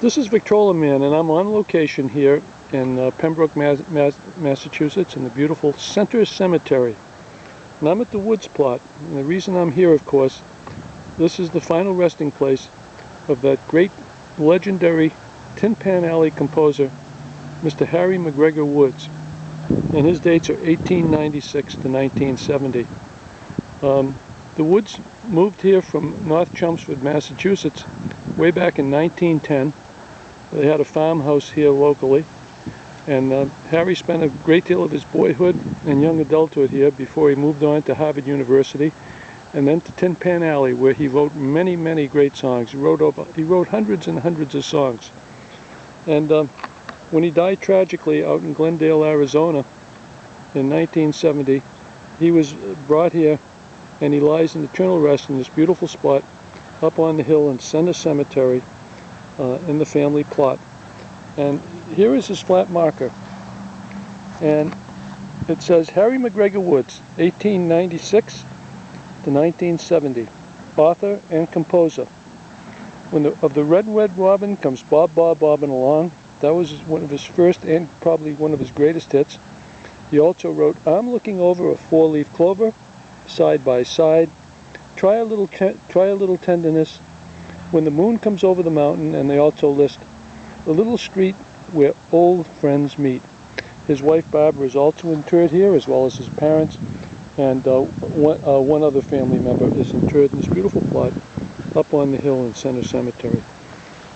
This is Victrolaman, and I'm on location here in Pembroke, Massachusetts, in the beautiful Center Cemetery. And I'm at the Woods plot. And the reason I'm here, of course, this is the final resting place of that great, legendary Tin Pan Alley composer, Mr. Harry McGregor Woods. And his dates are 1896 to 1970. The Woods moved here from North Chelmsford, Massachusetts, way back in 1910. They had a farmhouse here locally, and Harry spent a great deal of his boyhood and young adulthood here before he moved on to Harvard University, and then to Tin Pan Alley, where he wrote many, many great songs. He wrote hundreds and hundreds of songs. And when he died tragically out in Glendale, Arizona, in 1970, he was brought here, and he lies in eternal rest in this beautiful spot up on the hill in Center Cemetery in the family plot. And here is his flat marker, and it says Harry McGregor Woods, 1896 to 1970, author and composer. Of the Red Robin comes Bob Bobbin' Along. That was one of his first and probably one of his greatest hits. He also wrote I'm Looking Over a Four Leaf Clover, Side by Side, Try a Little Tenderness, When the Moon Comes Over the Mountain, and they also list The Little Street Where Old Friends Meet. His wife Barbara is also interred here, as well as his parents, and one other family member is interred in this beautiful plot up on the hill in Center Cemetery.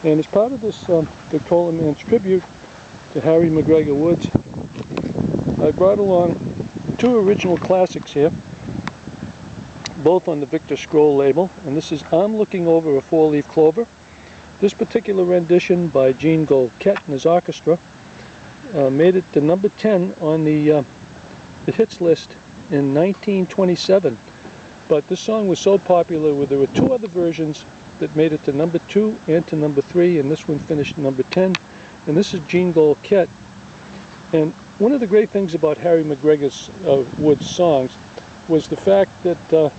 And as part of this Victrolaman's tribute to Harry McGregor Woods, I brought along two original classics here, both on the Victor Scroll label, and this is I'm Looking Over a Four Leaf Clover. This particular rendition by Jean Goldkette and his orchestra made it to number 10 on the hits list in 1927. But this song was so popular, there were two other versions that made it to number 2 and to number 3, and this one finished number 10. And this is Jean Goldkette. And one of the great things about Harry McGregor Woods' songs was the fact that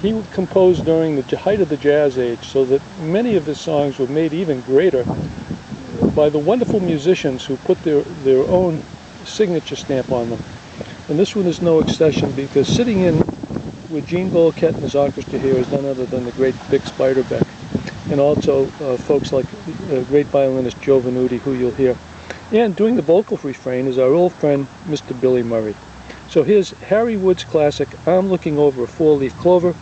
he would compose during the height of the Jazz Age, so that many of his songs were made even greater by the wonderful musicians who put their own signature stamp on them. And this one is no exception, because sitting in with Jean Goldkette and his orchestra here is none other than the great Bix Beiderbecke, and also folks like great violinist Joe Venuti, who you'll hear. And doing the vocal refrain is our old friend Mr. Billy Murray. So here's Harry Woods' classic, I'm Looking Over a Four Leaf Clover,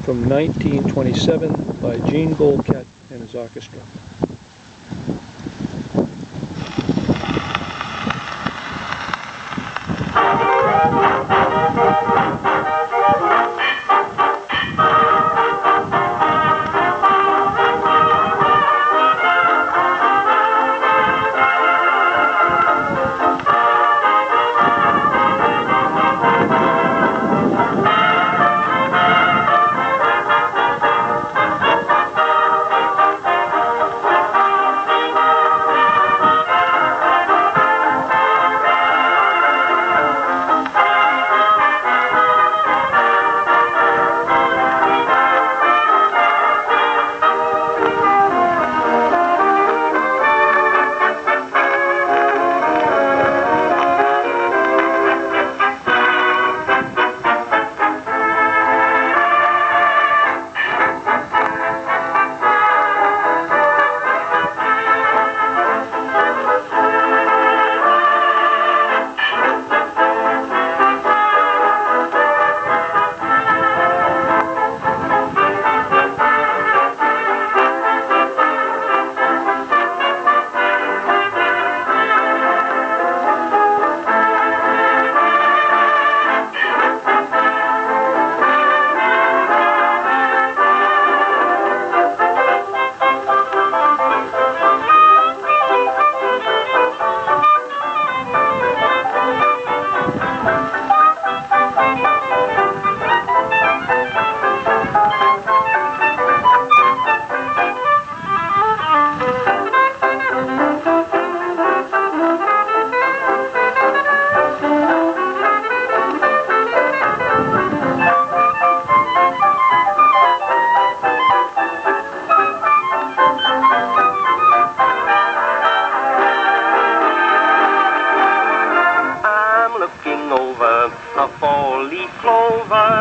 from 1927 by Jean Goldkette and his orchestra.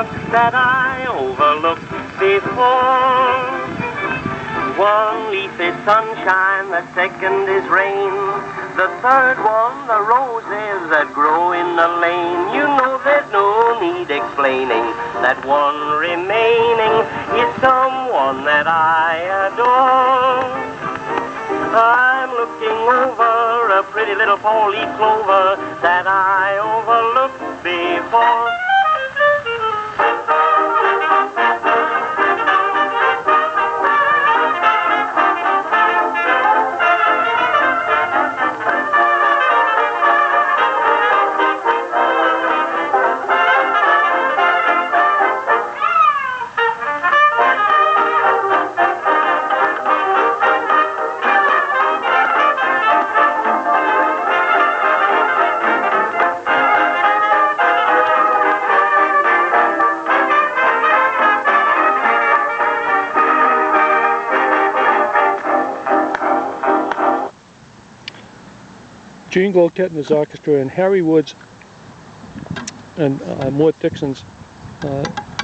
that I overlooked before. One leaf is sunshine, the second is rain, the third one, the roses that grow in the lane. You know there's no need explaining that one remaining is someone that I adore. I'm looking over a pretty little four leaf clover that I overlooked before. Jean Goldkette and his orchestra, and Harry Wood's and Mort Dixon's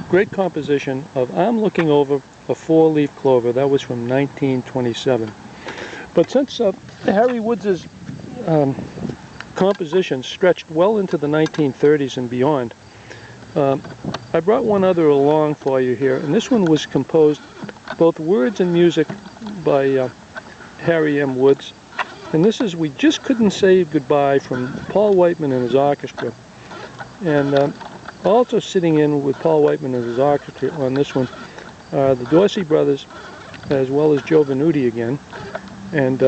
great composition of I'm Looking Over a Four Leaf Clover. That was from 1927. But since Harry Wood's composition stretched well into the 1930s and beyond, I brought one other along for you here, and this one was composed, both words and music, by Harry M. Woods. And this is We Just Couldn't Say Goodbye from Paul Whiteman and his orchestra. And also sitting in with Paul Whiteman and his orchestra on this one are the Dorsey brothers, as well as Joe Venuti again. And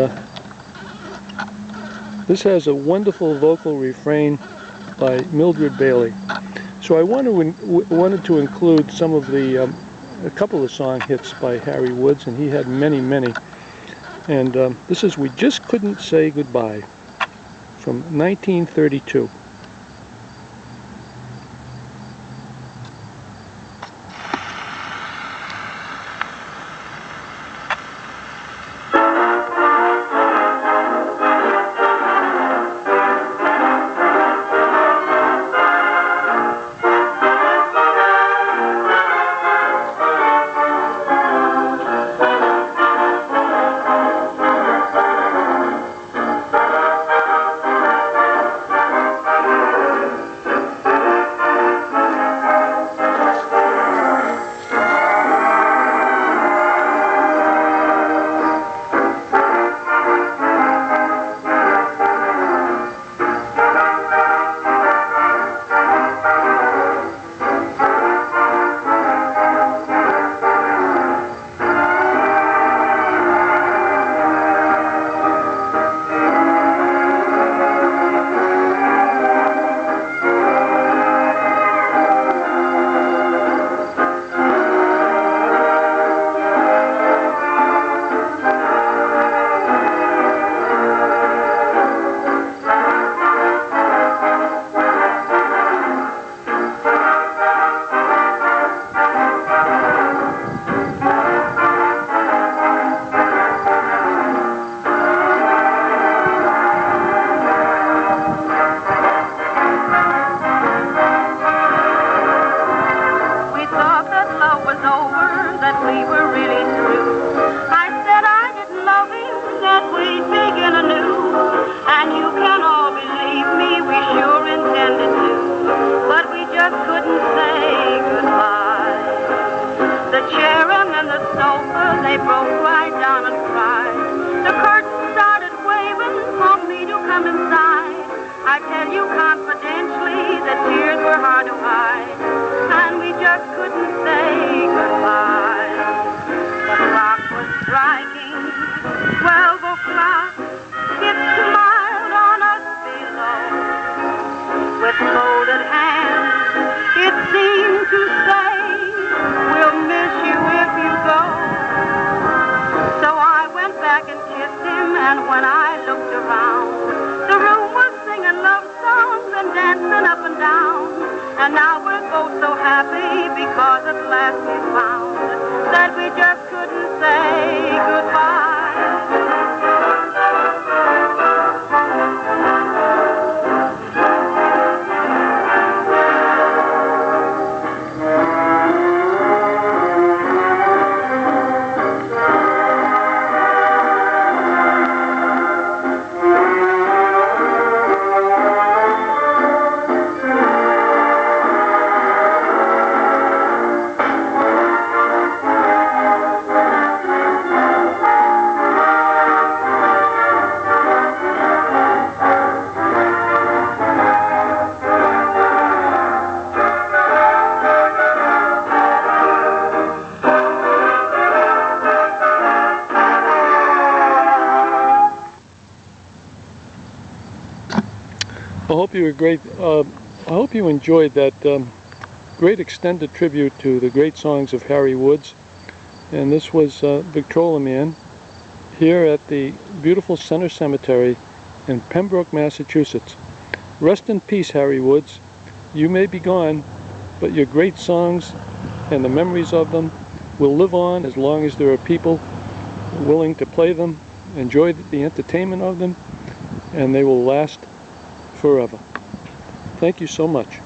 this has a wonderful vocal refrain by Mildred Bailey. So I wanted to include some of the, a couple of song hits by Harry Woods, and he had many, many. And this is We Just Couldn't Say Goodbye from 1932. And now we're both so happy because at last we found hope you were great. I hope you enjoyed that great extended tribute to the great songs of Harry Woods. And this was Victrolaman here at the beautiful Center Cemetery in Pembroke, Massachusetts. Rest in peace, Harry Woods. You may be gone, but your great songs and the memories of them will live on as long as there are people willing to play them, enjoy the entertainment of them, and they will last forever. Thank you so much.